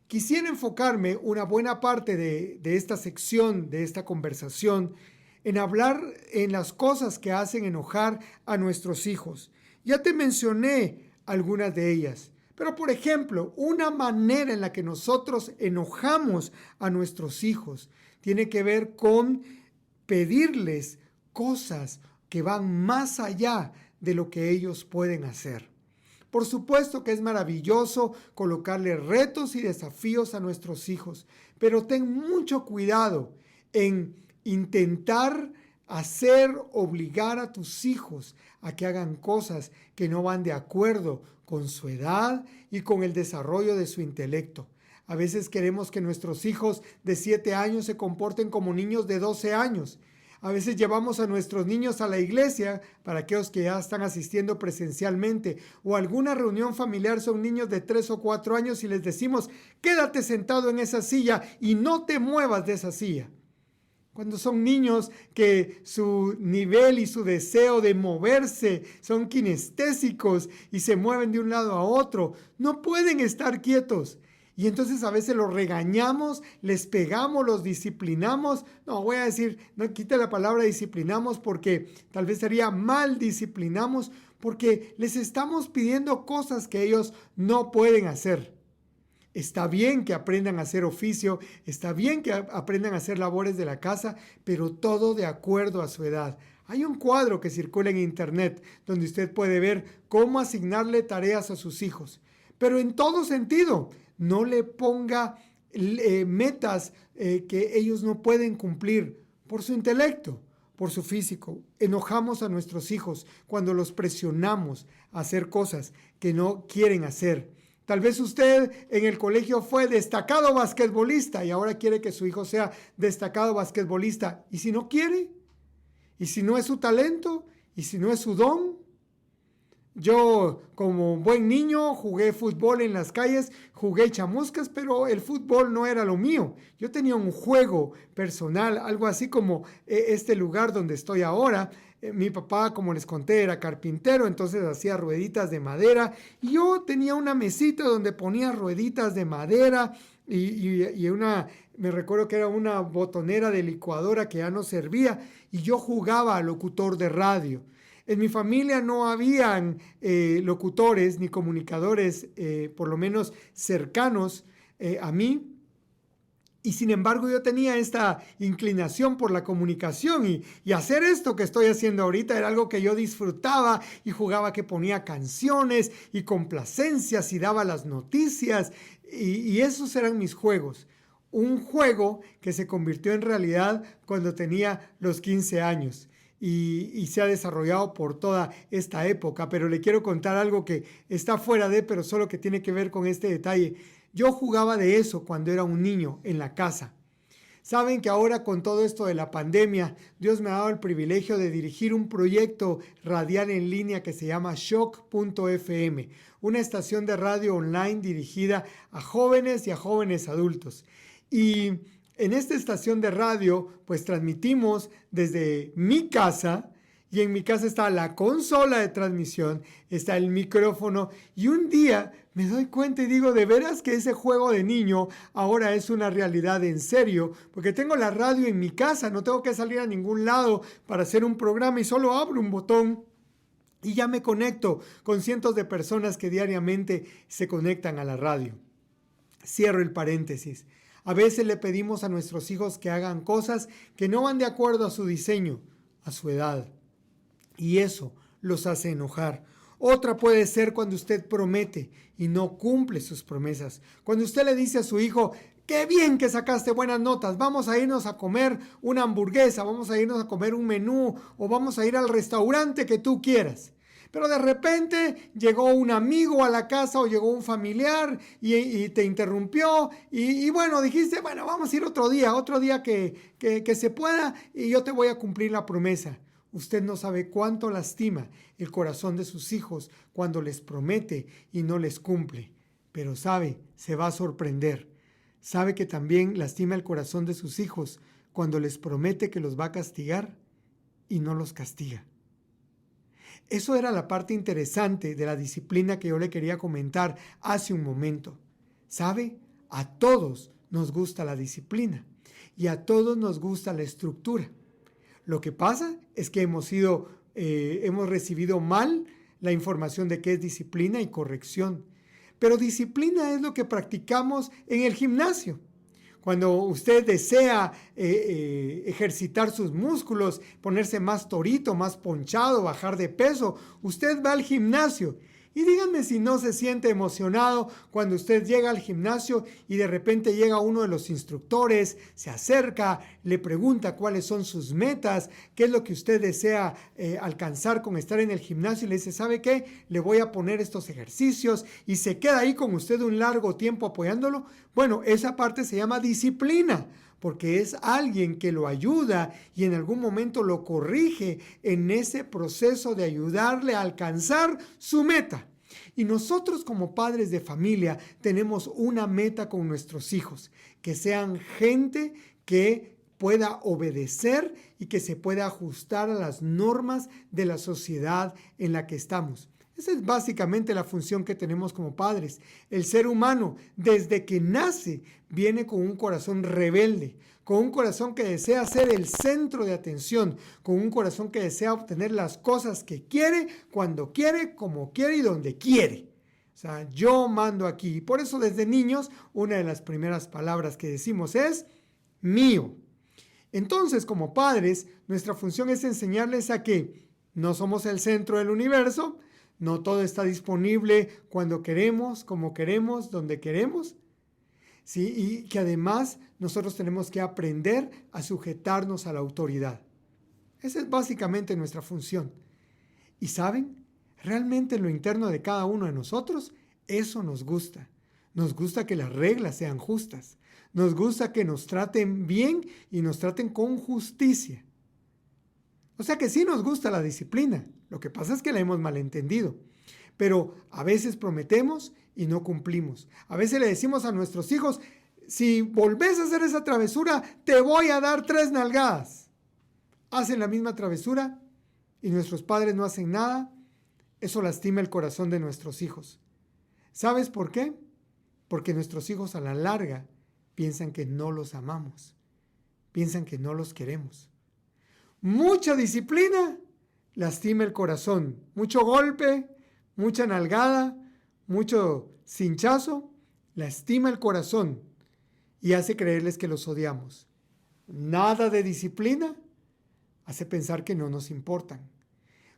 Quisiera enfocarme una buena parte de esta sección, de esta conversación, en hablar en las cosas que hacen enojar a nuestros hijos. Ya te mencioné algunas de ellas, pero por ejemplo, una manera en la que nosotros enojamos a nuestros hijos tiene que ver con pedirles cosas que van más allá de lo que ellos pueden hacer. Por supuesto que es maravilloso colocarle retos y desafíos a nuestros hijos, pero ten mucho cuidado en intentar obligar a tus hijos a que hagan cosas que no van de acuerdo con su edad y con el desarrollo de su intelecto. A veces queremos que nuestros hijos de 7 años se comporten como niños de 12 años. A veces llevamos a nuestros niños a la iglesia, para aquellos que ya están asistiendo presencialmente, o a alguna reunión familiar, son niños de 3 o 4 años y les decimos, quédate sentado en esa silla y no te muevas de esa silla. Cuando son niños que su nivel y su deseo de moverse son kinestésicos y se mueven de un lado a otro, no pueden estar quietos. Y entonces a veces los regañamos, les pegamos, los disciplinamos. No, voy a decir, no quite la palabra disciplinamos porque tal vez sería mal disciplinamos porque les estamos pidiendo cosas que ellos no pueden hacer. Está bien que aprendan a hacer oficio, está bien que aprendan a hacer labores de la casa, pero todo de acuerdo a su edad. Hay un cuadro que circula en internet donde usted puede ver cómo asignarle tareas a sus hijos. Pero en todo sentido, no le ponga metas que ellos no pueden cumplir por su intelecto, por su físico. Enojamos a nuestros hijos cuando los presionamos a hacer cosas que no quieren hacer. Tal vez usted en el colegio fue destacado basquetbolista y ahora quiere que su hijo sea destacado basquetbolista. ¿Y si no quiere? ¿Y si no es su talento? ¿Y si no es su don? Yo, como buen niño, jugué fútbol en las calles, jugué chamuscas, pero el fútbol no era lo mío. Yo tenía un juego personal, algo así como este lugar donde estoy ahora. Mi papá, como les conté, era carpintero, entonces hacía rueditas de madera. Y yo tenía una mesita donde ponía rueditas de madera y me recuerdo que era una botonera de licuadora que ya no servía. Y yo jugaba a locutor de radio. En mi familia no habían locutores ni comunicadores, por lo menos cercanos a mí. Y sin embargo yo tenía esta inclinación por la comunicación y hacer esto que estoy haciendo ahorita era algo que yo disfrutaba y jugaba, que ponía canciones y complacencias y daba las noticias y esos eran mis juegos. Un juego que se convirtió en realidad cuando tenía los 15 años. Y se ha desarrollado por toda esta época, pero le quiero contar algo que está fuera de, pero solo que tiene que ver con este detalle. Yo jugaba de eso cuando era un niño en la casa. Saben que ahora con todo esto de la pandemia, Dios me ha dado el privilegio de dirigir un proyecto radial en línea que se llama Shock.fm, una estación de radio online dirigida a jóvenes y a jóvenes adultos. Y en esta estación de radio, pues transmitimos desde mi casa, y en mi casa está la consola de transmisión, está el micrófono, y un día me doy cuenta y digo, de veras que ese juego de niño ahora es una realidad en serio, porque tengo la radio en mi casa, no tengo que salir a ningún lado para hacer un programa y solo abro un botón y ya me conecto con cientos de personas que diariamente se conectan a la radio. Cierro el paréntesis. A veces le pedimos a nuestros hijos que hagan cosas que no van de acuerdo a su diseño, a su edad. Y eso los hace enojar. Otra puede ser cuando usted promete y no cumple sus promesas. Cuando usted le dice a su hijo, qué bien que sacaste buenas notas, vamos a irnos a comer una hamburguesa, vamos a irnos a comer un menú o vamos a ir al restaurante que tú quieras. Pero de repente llegó un amigo a la casa o llegó un familiar y te interrumpió y bueno, dijiste, bueno, vamos a ir otro día que se pueda y yo te voy a cumplir la promesa. Usted no sabe cuánto lastima el corazón de sus hijos cuando les promete y no les cumple. Pero sabe, se va a sorprender. Sabe que también lastima el corazón de sus hijos cuando les promete que los va a castigar y no los castiga. Eso era la parte interesante de la disciplina que yo le quería comentar hace un momento. ¿Sabe? A todos nos gusta la disciplina y a todos nos gusta la estructura. Lo que pasa es que hemos recibido mal la información de qué es disciplina y corrección. Pero disciplina es lo que practicamos en el gimnasio. Cuando usted desea ejercitar sus músculos, ponerse más torito, más ponchado, bajar de peso, usted va al gimnasio. Y díganme si no se siente emocionado cuando usted llega al gimnasio y de repente llega uno de los instructores, se acerca, le pregunta cuáles son sus metas, qué es lo que usted desea alcanzar con estar en el gimnasio y le dice, ¿sabe qué? Le voy a poner estos ejercicios y se queda ahí con usted un largo tiempo apoyándolo. Bueno, esa parte se llama disciplina, porque es alguien que lo ayuda y en algún momento lo corrige en ese proceso de ayudarle a alcanzar su meta. Y nosotros como padres de familia tenemos una meta con nuestros hijos, que sean gente que pueda obedecer y que se pueda ajustar a las normas de la sociedad en la que estamos. Esa es básicamente la función que tenemos como padres. El ser humano, desde que nace, viene con un corazón rebelde, con un corazón que desea ser el centro de atención, con un corazón que desea obtener las cosas que quiere, cuando quiere, como quiere y donde quiere. O sea, yo mando aquí. Por eso desde niños, una de las primeras palabras que decimos es mío. Entonces, como padres, nuestra función es enseñarles a que no somos el centro del universo, no todo está disponible cuando queremos, como queremos, donde queremos. ¿Sí? Y que además nosotros tenemos que aprender a sujetarnos a la autoridad. Esa es básicamente nuestra función. ¿Y saben? Realmente en lo interno de cada uno de nosotros, eso nos gusta. Nos gusta que las reglas sean justas. Nos gusta que nos traten bien y nos traten con justicia. O sea que sí nos gusta la disciplina. Lo que pasa es que la hemos malentendido. Pero a veces prometemos y no cumplimos. A veces le decimos a nuestros hijos, si volvés a hacer esa travesura, te voy a dar 3 nalgadas. Hacen la misma travesura y nuestros padres no hacen nada. Eso lastima el corazón de nuestros hijos. ¿Sabes por qué? Porque nuestros hijos a la larga piensan que no los amamos. Piensan que no los queremos. Mucha disciplina lastima el corazón. Mucho golpe, mucha nalgada, mucho cinchazo, lastima el corazón y hace creerles que los odiamos. Nada de disciplina hace pensar que no nos importan.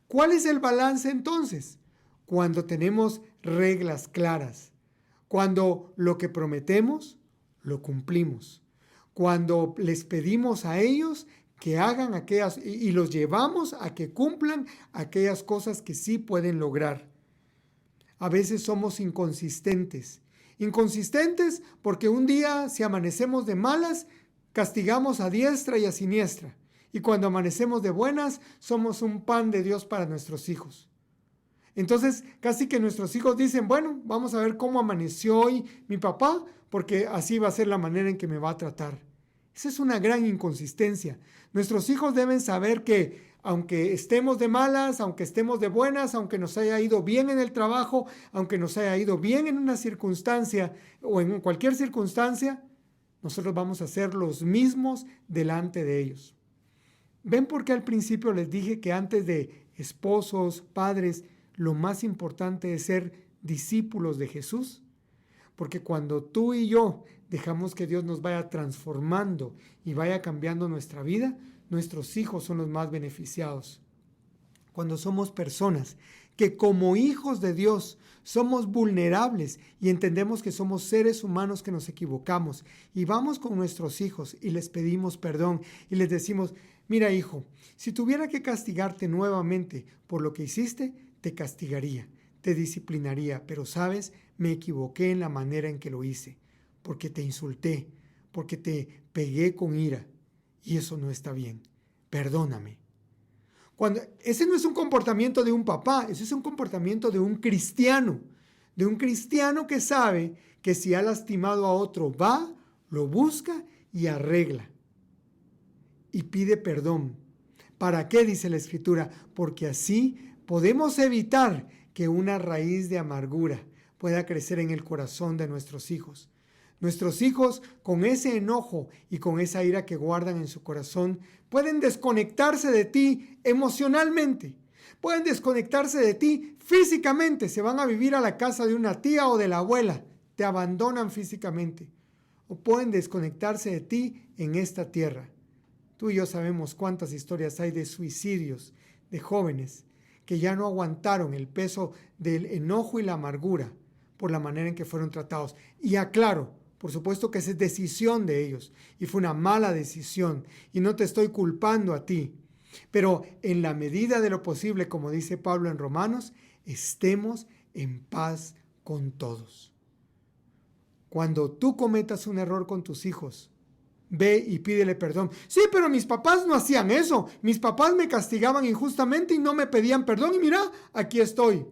¿Cuál es el balance entonces? Cuando tenemos reglas claras, cuando lo que prometemos lo cumplimos, cuando les pedimos a ellos que hagan aquellas y los llevamos a que cumplan aquellas cosas que sí pueden lograr. A veces somos inconsistentes. Inconsistentes porque un día, si amanecemos de malas, castigamos a diestra y a siniestra. Y cuando amanecemos de buenas, somos un pan de Dios para nuestros hijos. Entonces, casi que nuestros hijos dicen, bueno, vamos a ver cómo amaneció hoy mi papá, porque así va a ser la manera en que me va a tratar. Esa es una gran inconsistencia. Nuestros hijos deben saber que aunque estemos de malas, aunque estemos de buenas, aunque nos haya ido bien en el trabajo, aunque nos haya ido bien en una circunstancia o en cualquier circunstancia, nosotros vamos a ser los mismos delante de ellos. ¿Ven por qué al principio les dije que antes de esposos, padres, lo más importante es ser discípulos de Jesús? Porque cuando tú y yo dejamos que Dios nos vaya transformando y vaya cambiando nuestra vida, nuestros hijos son los más beneficiados. Cuando somos personas que como hijos de Dios somos vulnerables y entendemos que somos seres humanos que nos equivocamos y vamos con nuestros hijos y les pedimos perdón y les decimos, mira hijo, si tuviera que castigarte nuevamente por lo que hiciste, te castigaría, te disciplinaría, pero sabes, me equivoqué en la manera en que lo hice, porque te insulté, porque te pegué con ira. Y eso no está bien. Perdóname. Ese no es un comportamiento de un papá, ese es un comportamiento de un cristiano que sabe que si ha lastimado a otro, va, lo busca y arregla. Y pide perdón. ¿Para qué? Dice la Escritura. Porque así podemos evitar que una raíz de amargura pueda crecer en el corazón de nuestros hijos. Nuestros hijos, con ese enojo y con esa ira que guardan en su corazón, pueden desconectarse de ti emocionalmente, pueden desconectarse de ti físicamente, se van a vivir a la casa de una tía o de la abuela, te abandonan físicamente. o pueden desconectarse de ti en esta tierra. Tú y yo sabemos cuántas historias hay de suicidios, de jóvenes que ya no aguantaron el peso del enojo y la amargura por la manera en que fueron tratados. Y aclaro, por supuesto que esa es decisión de ellos y fue una mala decisión y no te estoy culpando a ti. Pero en la medida de lo posible, como dice Pablo en Romanos, estemos en paz con todos. Cuando tú cometas un error con tus hijos, ve y pídele perdón. Sí, pero mis papás no hacían eso. Mis papás me castigaban injustamente y no me pedían perdón. Y mira, aquí estoy.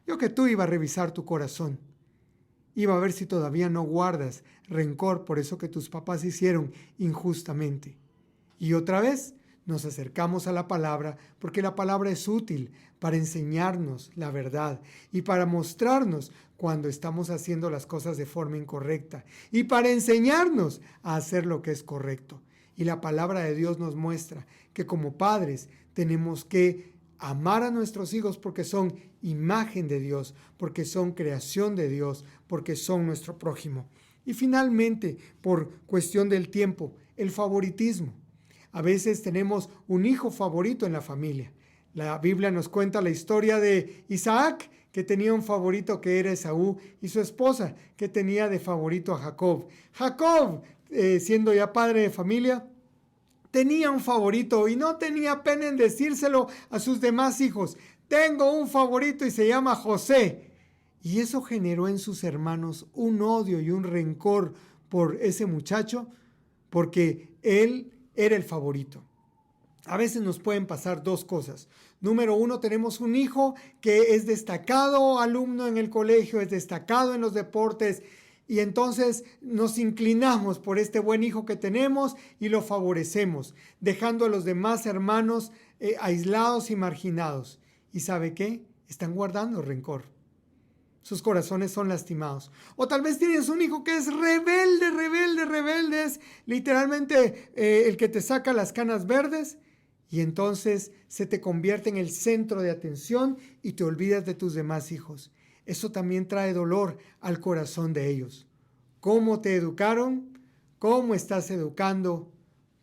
Yo que tú iba a revisar tu corazón. Iba a ver si todavía no guardas rencor por eso que tus papás hicieron injustamente. Y otra vez nos acercamos a la palabra porque la palabra es útil para enseñarnos la verdad y para mostrarnos cuando estamos haciendo las cosas de forma incorrecta y para enseñarnos a hacer lo que es correcto. Y la palabra de Dios nos muestra que como padres tenemos que amar a nuestros hijos porque son imagen de Dios, porque son creación de Dios, porque son nuestro prójimo. Y finalmente, por cuestión del tiempo, el favoritismo. A veces tenemos un hijo favorito en la familia. La Biblia nos cuenta la historia de Isaac, que tenía un favorito que era Esaú, y su esposa, que tenía de favorito a Jacob. Jacob, siendo ya padre de familia, tenía un favorito y no tenía pena en decírselo a sus demás hijos. Tengo un favorito y se llama José. Y eso generó en sus hermanos un odio y un rencor por ese muchacho, porque él era el favorito. A veces nos pueden pasar dos cosas. Número uno, tenemos un hijo que es destacado alumno en el colegio, es destacado en los deportes, y entonces nos inclinamos por este buen hijo que tenemos y lo favorecemos, dejando a los demás hermanos aislados y marginados. ¿Y sabe qué? Están guardando rencor. Sus corazones son lastimados. O tal vez tienes un hijo que es rebelde, es literalmente el que te saca las canas verdes, y entonces se te convierte en el centro de atención y te olvidas de tus demás hijos. Eso también trae dolor al corazón de ellos. ¿Cómo te educaron? ¿Cómo estás educando?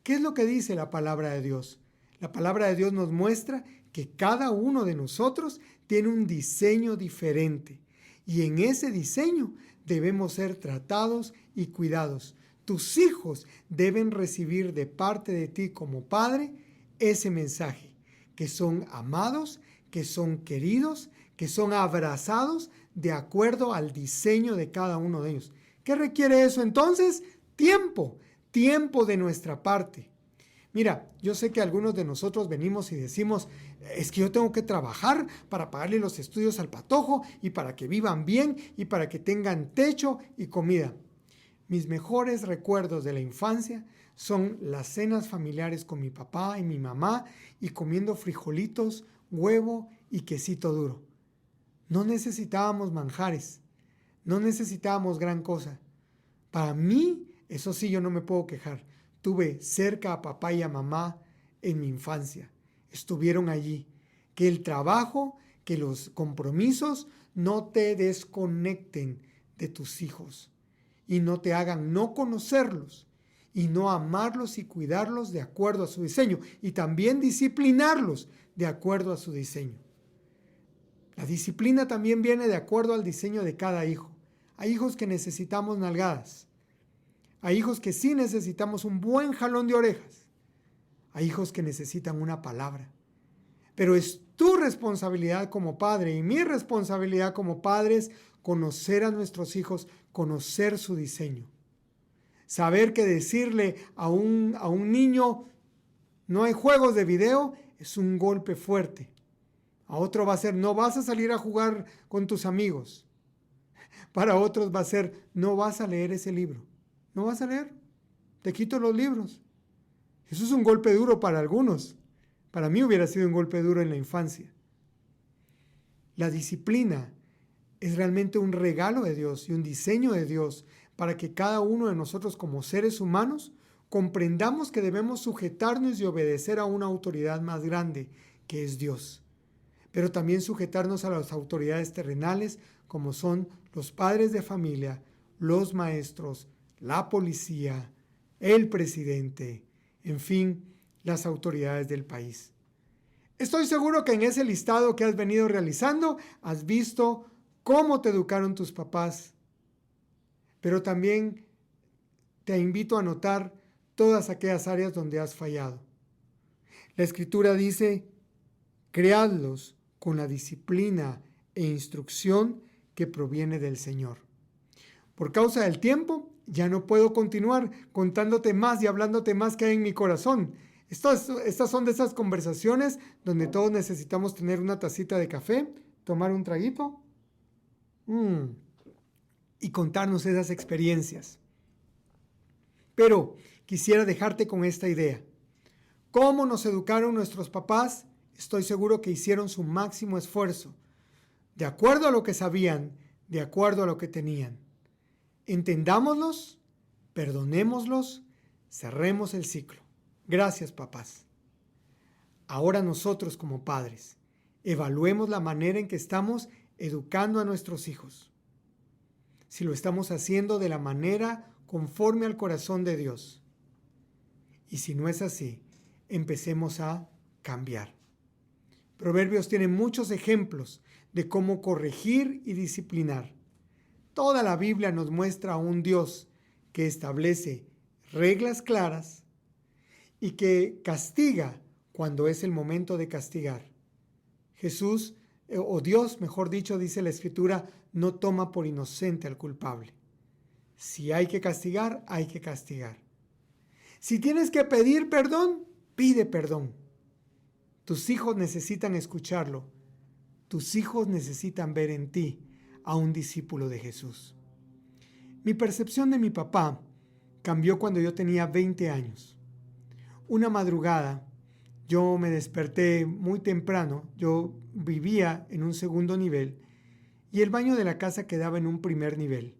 ¿Qué es lo que dice la palabra de Dios? La palabra de Dios nos muestra que cada uno de nosotros tiene un diseño diferente. Y en ese diseño debemos ser tratados y cuidados. Tus hijos deben recibir de parte de ti como padre ese mensaje, que son amados, que son queridos, que son abrazados de acuerdo al diseño de cada uno de ellos. ¿Qué requiere eso entonces? Tiempo de nuestra parte. Mira, yo sé que algunos de nosotros venimos y decimos, es que yo tengo que trabajar para pagarle los estudios al patojo y para que vivan bien y para que tengan techo y comida. Mis mejores recuerdos de la infancia son las cenas familiares con mi papá y mi mamá y comiendo frijolitos, huevo y quesito duro. No necesitábamos manjares, no necesitábamos gran cosa. Para mí, eso sí, yo no me puedo quejar. Tuve cerca a papá y a mamá en mi infancia. Estuvieron allí. Que el trabajo, que los compromisos no te desconecten de tus hijos y no te hagan no conocerlos y no amarlos y cuidarlos de acuerdo a su diseño y también disciplinarlos de acuerdo a su diseño. La disciplina también viene de acuerdo al diseño de cada hijo. Hay hijos que necesitamos nalgadas. Hay hijos que sí necesitamos un buen jalón de orejas. Hay hijos que necesitan una palabra. Pero es tu responsabilidad como padre y mi responsabilidad como padres conocer a nuestros hijos, conocer su diseño. Saber que decirle a un niño no hay juegos de video es un golpe fuerte. A otro va a ser no vas a salir a jugar con tus amigos. Para otros va a ser no vas a leer ese libro. No vas a leer, te quito los libros. Eso es un golpe duro para algunos. Para mí hubiera sido un golpe duro en la infancia. La disciplina es realmente un regalo de Dios y un diseño de Dios para que cada uno de nosotros como seres humanos comprendamos que debemos sujetarnos y obedecer a una autoridad más grande, que es Dios. Pero también sujetarnos a las autoridades terrenales como son los padres de familia, los maestros, la policía, el presidente, en fin, las autoridades del país. Estoy seguro que en ese listado que has venido realizando has visto cómo te educaron tus papás, pero también te invito a notar todas aquellas áreas donde has fallado. La Escritura dice, criadlos con la disciplina e instrucción que proviene del Señor. Por causa del tiempo, ya no puedo continuar contándote más y hablándote más que hay en mi corazón. Estas son de esas conversaciones donde todos necesitamos tener una tacita de café, tomar un traguito y contarnos esas experiencias. Pero quisiera dejarte con esta idea. ¿Cómo nos educaron nuestros papás? Estoy seguro que hicieron su máximo esfuerzo, de acuerdo a lo que sabían, de acuerdo a lo que tenían. Entendámoslos, perdonémoslos, cerremos el ciclo. Gracias, papás. Ahora nosotros como padres, evaluemos la manera en que estamos educando a nuestros hijos. Si lo estamos haciendo de la manera conforme al corazón de Dios. Y si no es así, empecemos a cambiar. Proverbios tiene muchos ejemplos de cómo corregir y disciplinar. Toda la Biblia nos muestra a un Dios que establece reglas claras y que castiga cuando es el momento de castigar. Jesús, o Dios, mejor dicho, dice la Escritura, no toma por inocente al culpable. Si hay que castigar, hay que castigar. Si tienes que pedir perdón, pide perdón. Tus hijos necesitan escucharlo. Tus hijos necesitan ver en ti a un discípulo de Jesús. Mi percepción de mi papá cambió cuando yo tenía 20 años. Una madrugada, yo me desperté muy temprano. Yo vivía en un segundo nivel y el baño de la casa quedaba en un primer nivel.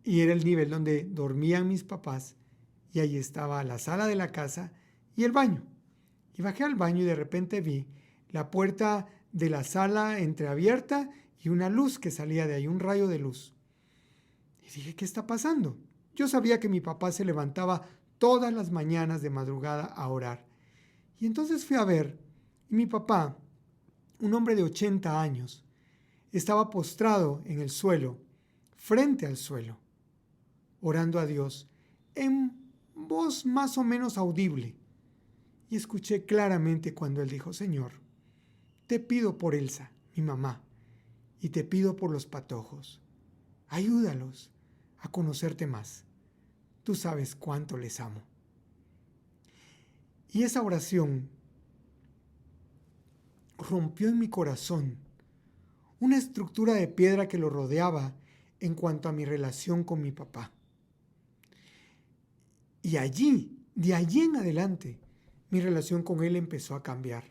Y era el nivel donde dormían mis papás y ahí estaba la sala de la casa y el baño. Y bajé al baño y de repente vi la puerta de la sala entreabierta y una luz que salía de ahí, un rayo de luz. Y dije, ¿qué está pasando? Yo sabía que mi papá se levantaba todas las mañanas de madrugada a orar. Y entonces fui a ver, y mi papá, un hombre de 80 años, estaba postrado en el suelo, frente al suelo, orando a Dios, en voz más o menos audible. Y escuché claramente cuando él dijo, Señor, te pido por Elsa, mi mamá, y te pido por los patojos. Ayúdalos a conocerte más. Tú sabes cuánto les amo. Y esa oración rompió en mi corazón una estructura de piedra que lo rodeaba en cuanto a mi relación con mi papá. Y de allí en adelante, mi relación con él empezó a cambiar.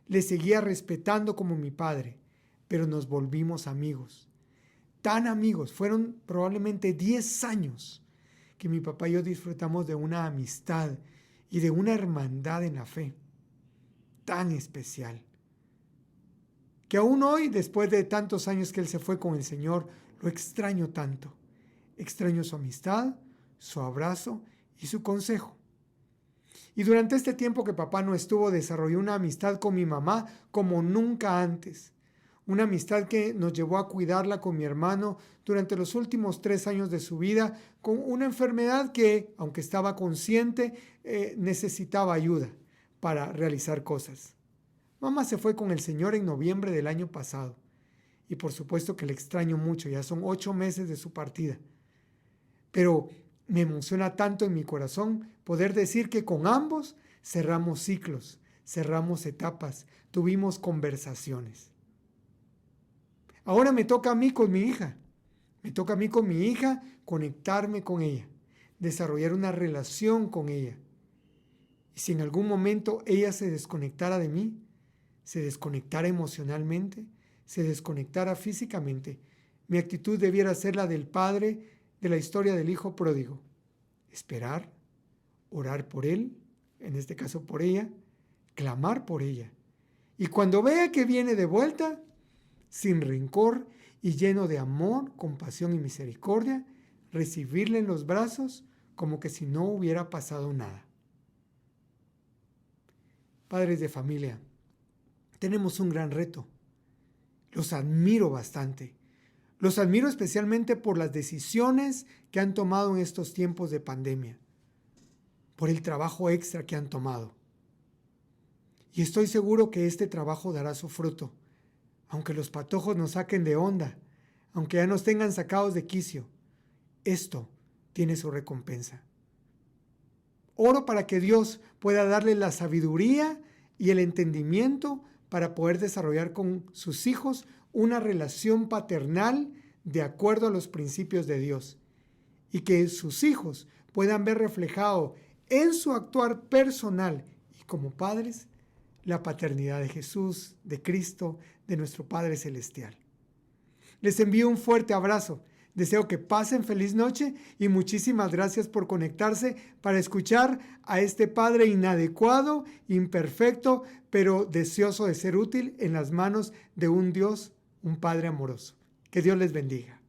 Le seguía respetando como mi padre, pero nos volvimos amigos. Tan amigos, fueron probablemente 10 años que mi papá y yo disfrutamos de una amistad y de una hermandad en la fe tan especial, que aún hoy, después de tantos años que él se fue con el Señor, lo extraño tanto. Extraño su amistad, su abrazo y su consejo. Y durante este tiempo que papá no estuvo, desarrollé una amistad con mi mamá como nunca antes. Una amistad que nos llevó a cuidarla con mi hermano durante los últimos 3 años de su vida, con una enfermedad que, aunque estaba consciente, necesitaba ayuda para realizar cosas. Mamá se fue con el Señor en noviembre del año pasado. Y por supuesto que le extraño mucho, ya son 8 meses de su partida. Pero me emociona tanto en mi corazón poder decir que con ambos cerramos ciclos, cerramos etapas, tuvimos conversaciones. Ahora me toca a mí con mi hija. Me toca a mí con mi hija conectarme con ella, desarrollar una relación con ella. Y si en algún momento ella se desconectara de mí, se desconectara emocionalmente, se desconectara físicamente, mi actitud debiera ser la del padre de la historia del hijo pródigo. Esperar, orar por él, en este caso por ella, clamar por ella. Y cuando vea que viene de vuelta, sin rencor y lleno de amor, compasión y misericordia, recibirle en los brazos como que si no hubiera pasado nada. Padres de familia, tenemos un gran reto. Los admiro bastante. Los admiro especialmente por las decisiones que han tomado en estos tiempos de pandemia, por el trabajo extra que han tomado. Y estoy seguro que este trabajo dará su fruto, aunque los patojos nos saquen de onda, aunque ya nos tengan sacados de quicio. Esto tiene su recompensa. Oro para que Dios pueda darle la sabiduría y el entendimiento para poder desarrollar con sus hijos una relación paternal de acuerdo a los principios de Dios, y que sus hijos puedan ver reflejado en su actuar personal y como padres la paternidad de Jesús, de Cristo, de nuestro Padre Celestial. Les envío un fuerte abrazo. Deseo que pasen feliz noche y muchísimas gracias por conectarse para escuchar a este Padre inadecuado, imperfecto, pero deseoso de ser útil en las manos de un Dios, un Padre amoroso. Que Dios les bendiga.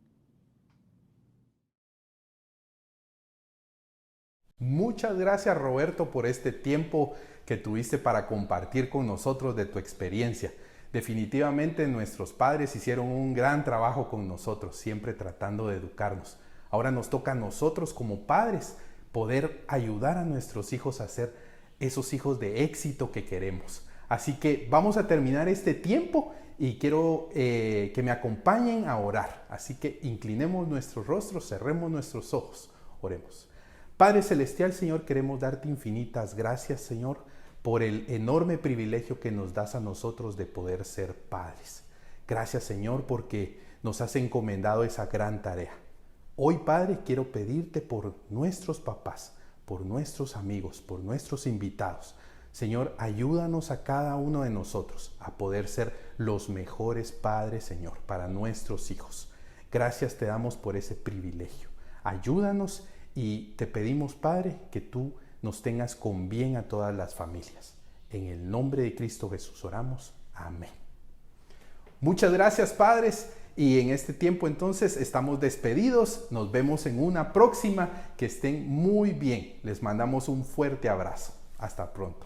Muchas gracias, Roberto, por este tiempo que tuviste para compartir con nosotros de tu experiencia. Definitivamente nuestros padres hicieron un gran trabajo con nosotros, siempre tratando de educarnos. Ahora nos toca a nosotros como padres poder ayudar a nuestros hijos a ser esos hijos de éxito que queremos. Así que vamos a terminar este tiempo y quiero que me acompañen a orar. Así que inclinemos nuestros rostros, cerremos nuestros ojos, oremos. Padre Celestial, Señor, queremos darte infinitas gracias, Señor, por el enorme privilegio que nos das a nosotros de poder ser padres. Gracias, Señor, porque nos has encomendado esa gran tarea. Hoy, Padre, quiero pedirte por nuestros papás, por nuestros amigos, por nuestros invitados. Señor, ayúdanos a cada uno de nosotros a poder ser los mejores padres, Señor, para nuestros hijos. Gracias te damos por ese privilegio. Ayúdanos y te pedimos, Padre, que tú nos tengas con bien a todas las familias. En el nombre de Cristo Jesús oramos. Amén. Muchas gracias, padres. Y en este tiempo entonces estamos despedidos. Nos vemos en una próxima. Que estén muy bien. Les mandamos un fuerte abrazo. Hasta pronto.